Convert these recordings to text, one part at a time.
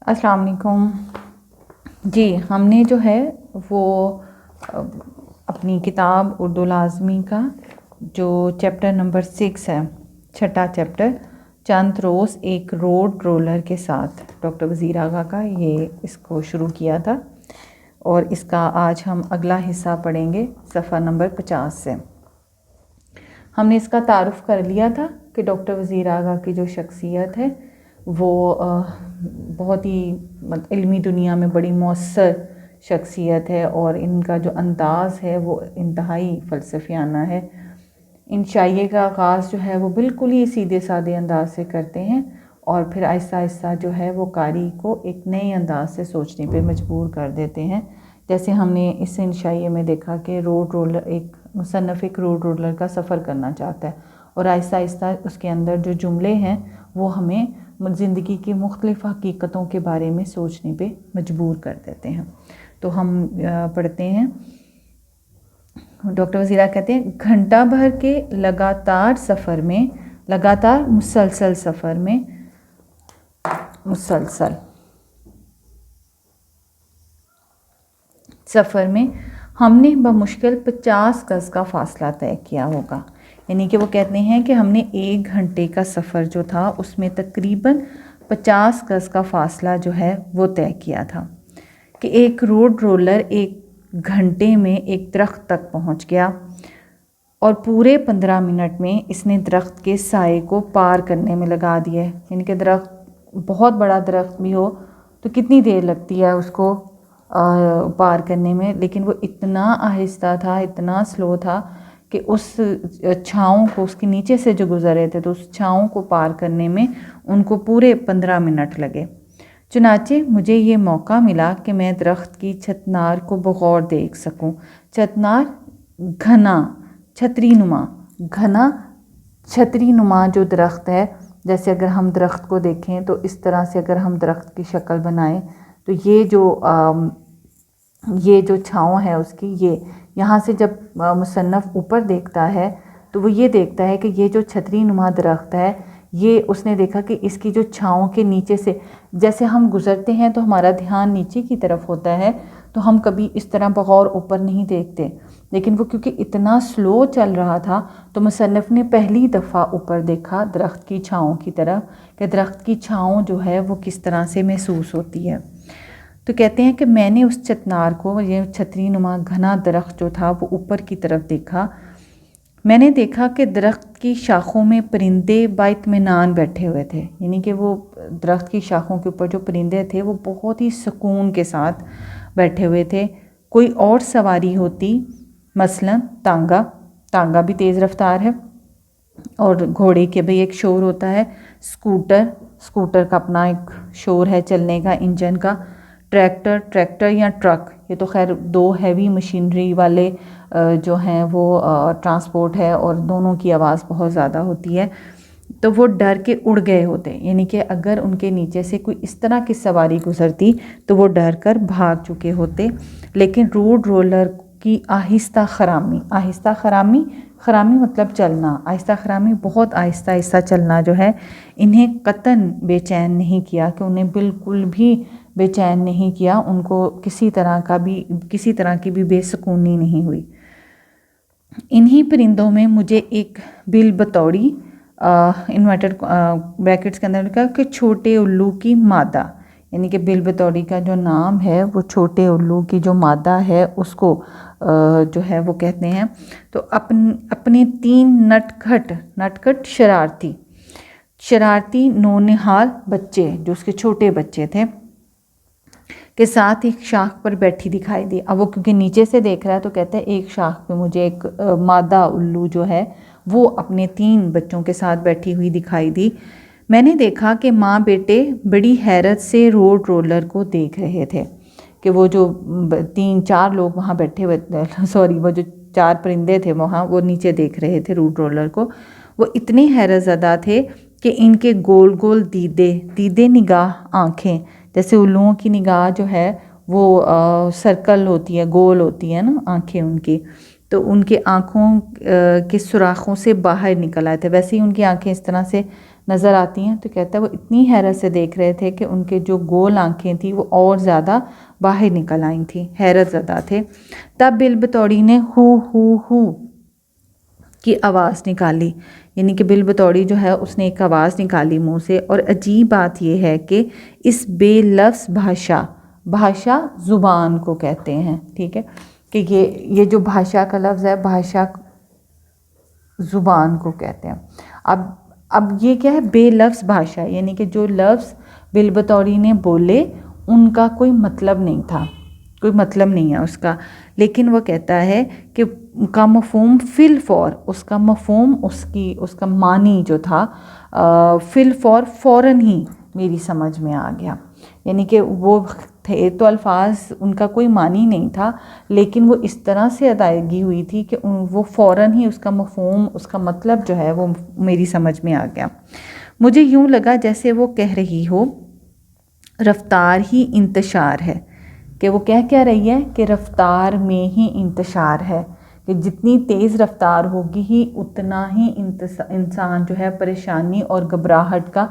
السلام علیکم جی، ہم نے جو ہے وہ اپنی کتاب اردو لازمی کا جو چیپٹر نمبر 6 ہے، چھٹا چیپٹر، چند روز ایک روڈ رولر کے ساتھ، ڈاکٹر وزیر آغا کا، یہ اس کو شروع کیا تھا اور اس کا آج ہم اگلا حصہ پڑھیں گے صفحہ نمبر 50 سے۔ ہم نے اس کا تعارف کر لیا تھا کہ ڈاکٹر وزیر آغا کی جو شخصیت ہے وہ بہت ہی علمی دنیا میں بڑی مؤثر شخصیت ہے اور ان کا جو انداز ہے وہ انتہائی فلسفیانہ ہے۔ ان شائعے کا آغاز جو ہے وہ بالکل ہی سیدھے سادے انداز سے کرتے ہیں اور پھر آہستہ آہستہ جو ہے وہ قاری کو ایک نئے انداز سے سوچنے پہ مجبور کر دیتے ہیں۔ جیسے ہم نے اس شائعے میں دیکھا کہ روڈ رولر، ایک مصنف ایک روڈ رولر کا سفر کرنا چاہتا ہے اور آہستہ آہستہ اس کے اندر جو جملے ہیں وہ ہمیں زندگی کی مختلف حقیقتوں کے بارے میں سوچنے پہ مجبور کر دیتے ہیں۔ تو ہم پڑھتے ہیں، ڈاکٹر وزیرہ کہتے ہیں، گھنٹہ بھر کے لگاتار مسلسل سفر میں ہم نے بمشکل 50 گز کا فاصلہ طے کیا ہوگا۔ یعنی کہ وہ کہتے ہیں کہ ہم نے 1 گھنٹے کا سفر جو تھا اس میں تقریباً 50 گز کا فاصلہ جو ہے وہ طے کیا تھا کہ ایک روڈ رولر 1 گھنٹے میں ایک درخت تک پہنچ گیا اور پورے 15 منٹ میں اس نے درخت کے سائے کو پار کرنے میں لگا دیا۔ یعنی کہ درخت، بہت بڑا درخت بھی ہو تو کتنی دیر لگتی ہے اس کو پار کرنے میں، لیکن وہ اتنا آہستہ تھا، اتنا سلو تھا کہ اس چھاؤں کو، اس کے نیچے سے جو گزرے تھے تو اس چھاؤں کو پار کرنے میں ان کو پورے 15 منٹ لگے۔ چنانچہ مجھے یہ موقع ملا کہ میں درخت کی چھتنار کو بغور دیکھ سکوں۔ چھتنار گھنا، چھتری نما جو درخت ہے، جیسے اگر ہم درخت کو دیکھیں تو اس طرح سے اگر ہم درخت کی شکل بنائیں تو یہ جو چھاؤں ہے اس کی، یہاں سے جب مصنف اوپر دیکھتا ہے تو وہ یہ دیکھتا ہے کہ یہ جو چھتری نما درخت ہے، یہ اس نے دیکھا کہ اس کی جو چھاؤں کے نیچے سے جیسے ہم گزرتے ہیں تو ہمارا دھیان نیچے کی طرف ہوتا ہے تو ہم کبھی اس طرح بغور اوپر نہیں دیکھتے، لیکن وہ کیونکہ اتنا سلو چل رہا تھا تو مصنف نے پہلی دفعہ اوپر دیکھا درخت کی چھاؤں کی طرف کہ درخت کی چھاؤں جو ہے وہ کس طرح سے محسوس ہوتی ہے۔ تو کہتے ہیں کہ میں نے اس چھتنار کو، یہ چھتری نما گھنا درخت جو تھا وہ اوپر کی طرف دیکھا۔ میں نے دیکھا کہ درخت کی شاخوں میں پرندے بااطمینان بیٹھے ہوئے تھے۔ یعنی کہ وہ درخت کی شاخوں کے اوپر جو پرندے تھے وہ بہت ہی سکون کے ساتھ بیٹھے ہوئے تھے۔ کوئی اور سواری ہوتی، مثلا تانگا بھی تیز رفتار ہے، اور گھوڑے کے بھی ایک شور ہوتا ہے، اسکوٹر کا اپنا ایک شور ہے چلنے کا، انجن کا، ٹریکٹر یا ٹرک، یہ تو خیر 2 ہیوی مشینری والے جو ہیں وہ ٹرانسپورٹ ہے اور دونوں کی آواز بہت زیادہ ہوتی ہے، تو وہ ڈر کے اڑ گئے ہوتے۔ یعنی کہ اگر ان کے نیچے سے کوئی اس طرح کی سواری گزرتی تو وہ ڈر کر بھاگ چکے ہوتے۔ لیکن روڈ رولر کی آہستہ خرامی مطلب چلنا، آہستہ خرامی، بہت آہستہ آہستہ چلنا جو ہے انہیں قطعاً بے چین نہیں کیا، کہ انہیں بالکل بھی بے چین نہیں کیا، ان کو کسی طرح کی بھی بے سکونی نہیں ہوئی۔ انہی پرندوں میں مجھے ایک بل بطوڑی انورٹڈ بریکٹس کے اندر لکھا کہ چھوٹے الو کی مادہ، یعنی کہ بل بطوڑی کا جو نام ہے وہ چھوٹے الو کی جو مادہ ہے اس کو جو ہے وہ کہتے ہیں۔ تو اپنے 3 نٹکھٹ شرارتی نونہال بچے، جو اس کے چھوٹے بچے تھے، کے ساتھ ایک شاخ پر بیٹھی دکھائی دی۔ اب وہ کیونکہ نیچے سے دیکھ رہا ہے تو کہتا ہے ایک شاخ پہ مجھے ایک مادہ الو جو ہے وہ اپنے 3 بچوں کے ساتھ بیٹھی ہوئی دکھائی دی۔ میں نے دیکھا کہ ماں بیٹے بڑی حیرت سے روڈ رولر کو دیکھ رہے تھے، کہ وہ جو 3-4 لوگ وہاں بیٹھے ہوئے، وہ جو 4 پرندے تھے وہاں، وہ نیچے دیکھ رہے تھے روڈ رولر کو۔ وہ اتنے حیرت زدہ تھے کہ ان کے گول گول دیدے نگاہ آنکھیں، جیسے الوؤں کی نگاہ جو ہے وہ سرکل ہوتی ہے، گول ہوتی ہے نا آنکھیں ان کی، تو ان کے آنکھوں کے سوراخوں سے باہر نکل آئے تھے، ویسے ہی ان کی آنکھیں اس طرح سے نظر آتی ہیں۔ تو کہتا ہے وہ اتنی حیرت سے دیکھ رہے تھے کہ ان کے جو گول آنکھیں تھیں وہ اور زیادہ باہر نکل آئی تھیں، حیرت زدہ تھے۔ تب بلبطوڑی نے ہو کی آواز نکالی، یعنی کہ بلبطوڑی جو ہے اس نے ایک آواز نکالی منہ سے، اور عجیب بات یہ ہے کہ اس بے لفظ بھاشا زبان کو کہتے ہیں، ٹھیک ہے، کہ یہ جو بھاشا کا لفظ ہے، بھاشا زبان کو کہتے ہیں۔ اب یہ کیا ہے؟ بے لفظ بھاشا، یعنی کہ جو لفظ بلبطوڑی نے بولے ان کا کوئی مطلب نہیں تھا، کوئی مطلب نہیں ہے اس کا، لیکن وہ کہتا ہے کہ کا مفہوم فی الفور، اس کا مفہوم، اس کا معنی جو تھا فی الفور فوراً ہی میری سمجھ میں آ گیا، یعنی کہ وہ تھے تو الفاظ ان کا کوئی معنی نہیں تھا، لیکن وہ اس طرح سے ادائیگی ہوئی تھی کہ وہ فوراً ہی اس کا مفہوم، اس کا مطلب جو ہے وہ میری سمجھ میں آ گیا۔ مجھے یوں لگا جیسے وہ کہہ رہی ہو رفتار ہی انتشار ہے، کہ وہ کہہ رہی ہے کہ رفتار میں ہی انتشار ہے، کہ جتنی تیز رفتار ہوگی ہی اتنا ہی انسان جو ہے پریشانی اور گھبراہٹ کا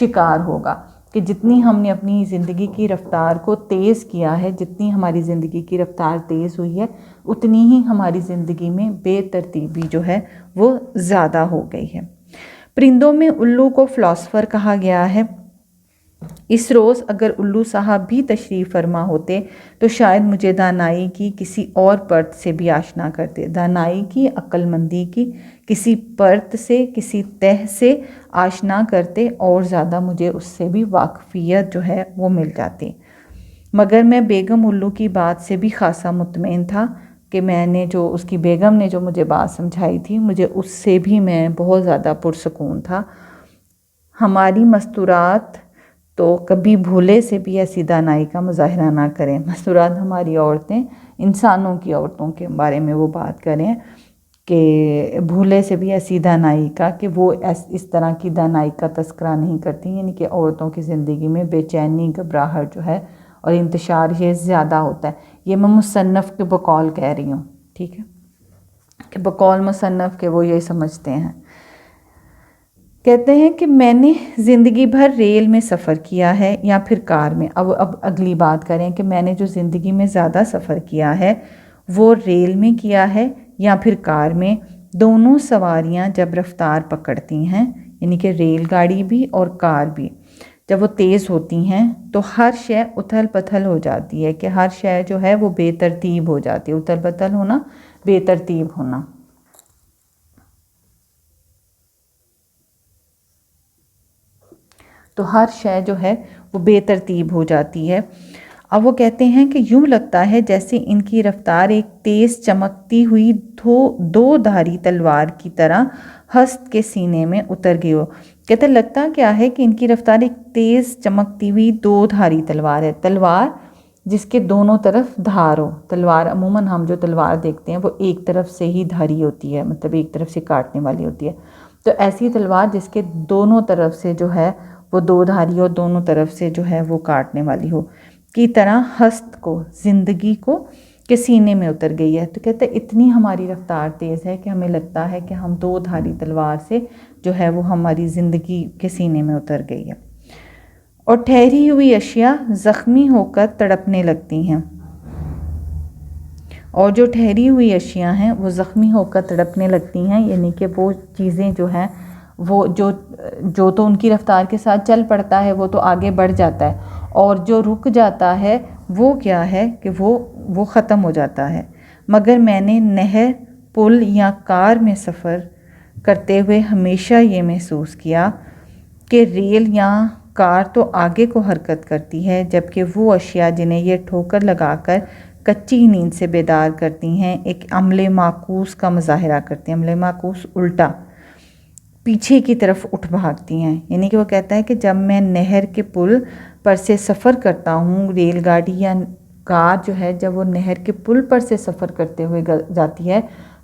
شکار ہوگا، کہ جتنی ہم نے اپنی زندگی کی رفتار کو تیز کیا ہے، جتنی ہماری زندگی کی رفتار تیز ہوئی ہے، اتنی ہی ہماری زندگی میں بے ترتیبی جو ہے وہ زیادہ ہو گئی ہے۔ پرندوں میں الو کو فلاسفر کہا گیا ہے۔ اس روز اگر الو صاحب بھی تشریف فرما ہوتے تو شاید مجھے دانائی کی کسی اور پرت سے بھی آشنا کرتے، دانائی کی، عقل مندی کی کسی پرت سے، کسی تہ سے آشنا کرتے، اور زیادہ مجھے اس سے بھی واقفیت جو ہے وہ مل جاتی۔ مگر میں بیگم الو کی بات سے بھی خاصا مطمئن تھا، کہ میں نے جو اس کی بیگم نے جو مجھے بات سمجھائی تھی، مجھے اس سے بھی میں بہت زیادہ پرسکون تھا۔ ہماری مستورات تو کبھی بھولے سے بھی ایسی دانائی کا مظاہرہ نہ کریں۔ مستورات ہماری عورتیں، انسانوں کی عورتوں کے بارے میں وہ بات کریں کہ بھولے سے بھی ایسی دانائی کا، کہ وہ اس طرح کی دانائی کا تذکرہ نہیں کرتی، یعنی کہ عورتوں کی زندگی میں بے چینی، گھبراہٹ جو ہے اور انتشار یہ زیادہ ہوتا ہے۔ یہ میں مصنف کے بقول کہہ رہی ہوں، ٹھیک ہے، کہ بقول مصنف کے وہ یہ سمجھتے ہیں۔ کہتے ہیں کہ میں نے زندگی بھر ریل میں سفر کیا ہے یا پھر کار میں۔ اب اگلی بات کریں کہ میں نے جو زندگی میں زیادہ سفر کیا ہے وہ ریل میں کیا ہے یا پھر کار میں۔ دونوں سواریاں جب رفتار پکڑتی ہیں، یعنی کہ ریل گاڑی بھی اور کار بھی، جب وہ تیز ہوتی ہیں تو ہر شے اتھل پتھل ہو جاتی ہے، کہ ہر شے جو ہے وہ بے ترتیب ہو جاتی ہے۔ اتھل پتھل ہونا، بے ترتیب ہونا۔ تو ہر شے جو ہے وہ بے ترتیب ہو جاتی ہے۔ اب وہ کہتے ہیں کہ یوں لگتا ہے جیسے ان کی رفتار ایک تیز چمکتی ہوئی دو دھاری تلوار کی طرح ہست کے سینے میں اتر گئی ہو۔ کہتے ہیں لگتا کیا ہے کہ ان کی رفتار ایک تیز چمکتی ہوئی دو دھاری تلوار ہے، تلوار جس کے دونوں طرف دھار ہو۔ تلوار عموماً ہم جو تلوار دیکھتے ہیں وہ ایک طرف سے ہی دھاری ہوتی ہے، مطلب ایک طرف سے کاٹنے والی ہوتی ہے۔ تو ایسی تلوار جس کے دونوں طرف سے جو ہے وہ دو دھاری اور دونوں طرف سے جو ہے وہ کاٹنے والی ہو کی طرح ہست کو، زندگی کو کے سینے میں اتر گئی ہے۔ تو کہتے ہیں اتنی ہماری رفتار تیز ہے کہ ہمیں لگتا ہے کہ ہم دو دھاری تلوار سے جو ہے وہ ہماری زندگی کے سینے میں اتر گئی ہے۔ اور ٹھہری ہوئی اشیاء زخمی ہو کر تڑپنے لگتی ہیں، اور جو ٹھہری ہوئی اشیاء ہیں وہ زخمی ہو کر تڑپنے لگتی ہیں، یعنی کہ وہ چیزیں جو ہیں وہ جو تو ان کی رفتار کے ساتھ چل پڑتا ہے وہ تو آگے بڑھ جاتا ہے، اور جو رک جاتا ہے وہ کیا ہے کہ وہ ختم ہو جاتا ہے۔ مگر میں نے نہر، پل یا کار میں سفر کرتے ہوئے ہمیشہ یہ محسوس کیا کہ ریل یا کار تو آگے کو حرکت کرتی ہے، جبکہ وہ اشیاء جنہیں یہ ٹھوکر لگا کر کچی نیند سے بیدار کرتی ہیں ایک عمل معکوس کا مظاہرہ کرتی ہیں۔ عمل معکوس الٹا، پیچھے کی طرف اٹھ بھاگتی ہیں۔ یعنی کہ وہ کہتا ہے کہ جب میں نہر کے پل پر سے سفر کرتا ہوں، ریل گاڑی یا کار جو ہے جب وہ نہر کے پل پر سے سفر کرتے ہوئے جاتی ہے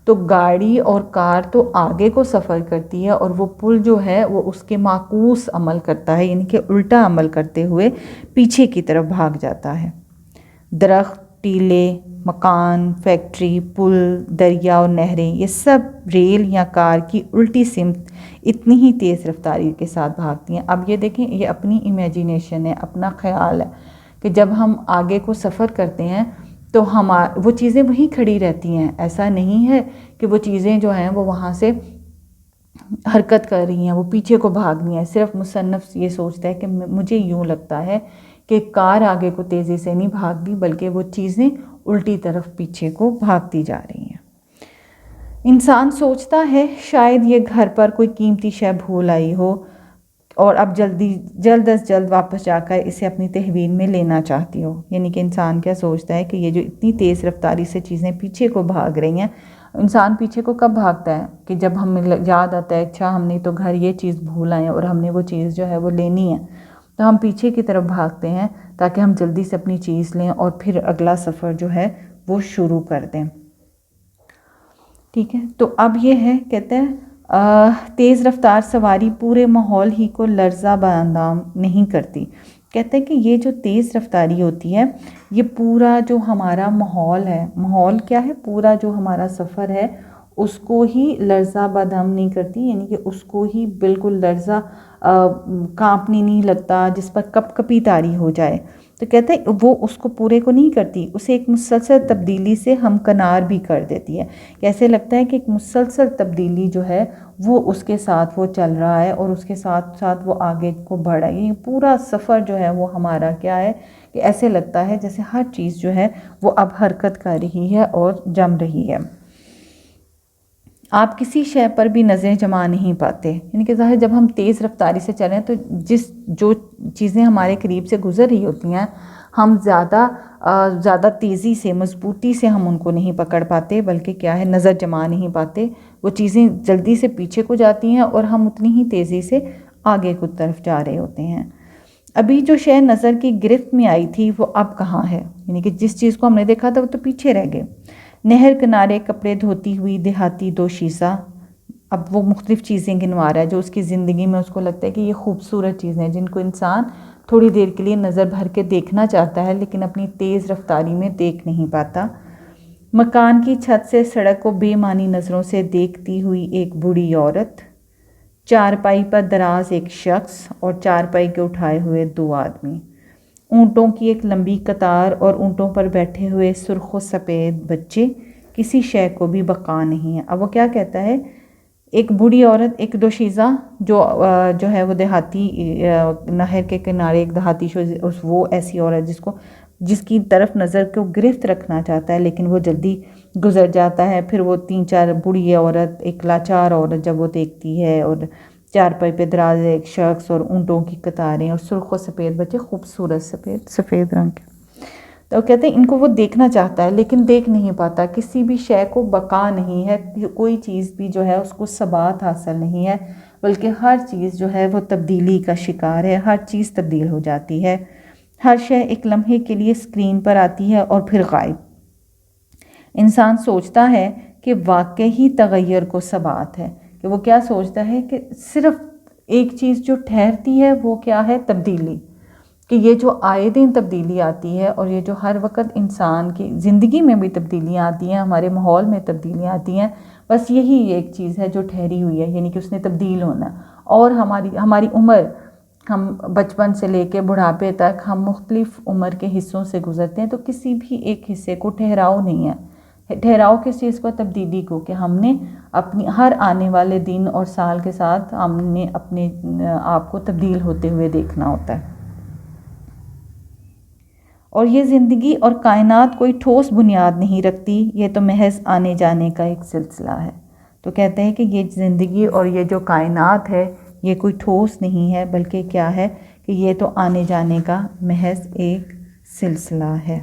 تو گاڑی اور کار تو آگے کو سفر کرتی ہے، اور وہ پل جو ہے وہ اس کے معکوس عمل کرتا ہے، یعنی کہ الٹا عمل کرتے ہوئے پیچھے کی طرف بھاگ جاتا ہے۔ درخت، ٹیلے، مکان، فیکٹری، پل، دریا اور نہریں، یہ سب ریل یا کار کی الٹی سمت اتنی ہی تیز رفتاری کے ساتھ بھاگتی ہیں۔ اب یہ دیکھیں، یہ اپنی امیجینیشن ہے، اپنا خیال ہے کہ جب ہم آگے کو سفر کرتے ہیں تو وہ چیزیں وہیں کھڑی رہتی ہیں، ایسا نہیں ہے کہ وہ چیزیں جو ہیں وہ وہاں سے حرکت کر رہی ہیں، وہ پیچھے کو بھاگنی ہے۔ صرف مصنف یہ سوچتا ہے کہ مجھے یوں لگتا ہے کہ کار آگے کو تیزی سے نہیں بھاگتی، بلکہ وہ چیزیں الٹی طرف پیچھے کو بھاگتی جا رہی ہیں۔ انسان سوچتا ہے شاید یہ گھر پر کوئی قیمتی شے بھول آئی ہو اور اب جلد از جلد واپس جا کر اسے اپنی تحویل میں لینا چاہتی ہو۔ یعنی کہ انسان کیا سوچتا ہے کہ یہ جو اتنی تیز رفتاری سے چیزیں پیچھے کو بھاگ رہی ہیں، انسان پیچھے کو کب بھاگتا ہے کہ جب ہمیں یاد آتا ہے اچھا ہم نے تو گھر یہ چیز بھول آئے اور ہم نے وہ چیز جو ہے وہ لینی ہے، تو ہم پیچھے کی طرف بھاگتے ہیں تاکہ ہم جلدی سے اپنی چیز لیں اور پھر اگلا سفر جو ہے وہ شروع کر دیں۔ ٹھیک ہے، تو اب یہ ہے، کہتے ہیں تیز رفتار سواری پورے ماحول ہی کو لرزہ باندام نہیں کرتی۔ کہتے ہیں کہ یہ جو تیز رفتاری ہوتی ہے، یہ پورا جو ہمارا ماحول ہے، ماحول کیا ہے، پورا جو ہمارا سفر ہے اس کو ہی لرزہ بدہم نہیں کرتی، یعنی کہ اس کو ہی بالکل لرزہ کانپنے نہیں لگتا جس پر کپ کپی طاری ہو جائے۔ تو کہتے ہیں وہ اس کو پورے کو نہیں کرتی، اسے ایک مسلسل تبدیلی سے ہمکنار بھی کر دیتی ہے۔ کیسے لگتا ہے کہ ایک مسلسل تبدیلی جو ہے وہ اس کے ساتھ وہ چل رہا ہے اور اس کے ساتھ ساتھ وہ آگے کو بڑھ رہا ہے۔ یہ پورا سفر جو ہے وہ ہمارا کیا ہے کہ ایسے لگتا ہے جیسے ہر چیز جو ہے وہ اب حرکت کر رہی ہے اور جم رہی ہے۔ آپ کسی شے پر بھی نظریں جما نہیں پاتے، یعنی کہ ظاہر جب ہم تیز رفتاری سے چلیں تو جو چیزیں ہمارے قریب سے گزر رہی ہوتی ہیں، ہم زیادہ تیزی سے، مضبوطی سے ہم ان کو نہیں پکڑ پاتے، بلکہ کیا ہے، نظر جما نہیں پاتے۔ وہ چیزیں جلدی سے پیچھے کو جاتی ہیں اور ہم اتنی ہی تیزی سے آگے کی طرف جا رہے ہوتے ہیں۔ ابھی جو شے نظر کی گرفت میں آئی تھی وہ اب کہاں ہے، یعنی کہ جس چیز کو ہم نے دیکھا تھا وہ تو پیچھے رہ گئے۔ نہر کنارے کپڑے دھوتی ہوئی دیہاتی دوشیزہ، اب وہ مختلف چیزیں گنوا رہا ہے جو اس کی زندگی میں اس کو لگتا ہے کہ یہ خوبصورت چیزیں ہیں جن کو انسان تھوڑی دیر کے لیے نظر بھر کے دیکھنا چاہتا ہے لیکن اپنی تیز رفتاری میں دیکھ نہیں پاتا۔ مکان کی چھت سے سڑک کو بے معنی نظروں سے دیکھتی ہوئی ایک بوڑھی عورت، چارپائی پر دراز ایک شخص اور چارپائی کے اٹھائے ہوئے 2 آدمی، اونٹوں کی ایک لمبی قطار اور اونٹوں پر بیٹھے ہوئے سرخ و سفید بچے، کسی شے کو بھی بقا نہیں ہے۔ اب وہ کیا کہتا ہے، ایک بوڑھی عورت، ایک دوشیزہ جو ہے وہ دیہاتی، نہر کے کنارے ایک دیہاتی وہ ایسی عورت جس کی طرف نظر کو گرفت رکھنا چاہتا ہے لیکن وہ جلدی گزر جاتا ہے۔ پھر وہ 3-4 بوڑھی عورت، ایک لاچار عورت جب وہ دیکھتی ہے، اور چارپائی پہ دراز ایک شخص اور اونٹوں کی قطاریں اور سرخ و سفید بچے، خوبصورت سفید رنگ کے، تو کہتے ہیں ان کو وہ دیکھنا چاہتا ہے لیکن دیکھ نہیں پاتا۔ کسی بھی شے کو بقا نہیں ہے، کوئی چیز بھی جو ہے اس کو ثبات حاصل نہیں ہے، بلکہ ہر چیز جو ہے وہ تبدیلی کا شکار ہے، ہر چیز تبدیل ہو جاتی ہے۔ ہر شے ایک لمحے کے لیے اسکرین پر آتی ہے اور پھر غائب۔ انسان سوچتا ہے کہ واقعی تغیر کو ثبات ہے، کہ وہ کیا سوچتا ہے کہ صرف ایک چیز جو ٹھہرتی ہے وہ کیا ہے، تبدیلی، کہ یہ جو آئے دن تبدیلی آتی ہے اور یہ جو ہر وقت انسان کی زندگی میں بھی تبدیلیاں آتی ہیں، ہمارے ماحول میں تبدیلیاں آتی ہیں، بس یہی ایک چیز ہے جو ٹھہری ہوئی ہے، یعنی کہ اس نے تبدیل ہونا۔ اور ہماری عمر، ہم بچپن سے لے کے بڑھاپے تک ہم مختلف عمر کے حصوں سے گزرتے ہیں، تو کسی بھی ایک حصے کو ٹھہراؤ نہیں ہے۔ ٹھہراؤ کس چیز کو، تبدیلی کو، کہ ہم نے اپنی ہر آنے والے دن اور سال کے ساتھ ہم نے اپنے آپ کو تبدیل ہوتے ہوئے دیکھنا ہوتا ہے۔ اور یہ زندگی اور کائنات کوئی ٹھوس بنیاد نہیں رکھتی، یہ تو محض آنے جانے کا ایک سلسلہ ہے۔ تو کہتے ہیں کہ یہ زندگی اور یہ جو کائنات ہے یہ کوئی ٹھوس نہیں ہے، بلکہ کیا ہے کہ یہ تو آنے جانے کا محض ایک سلسلہ ہے۔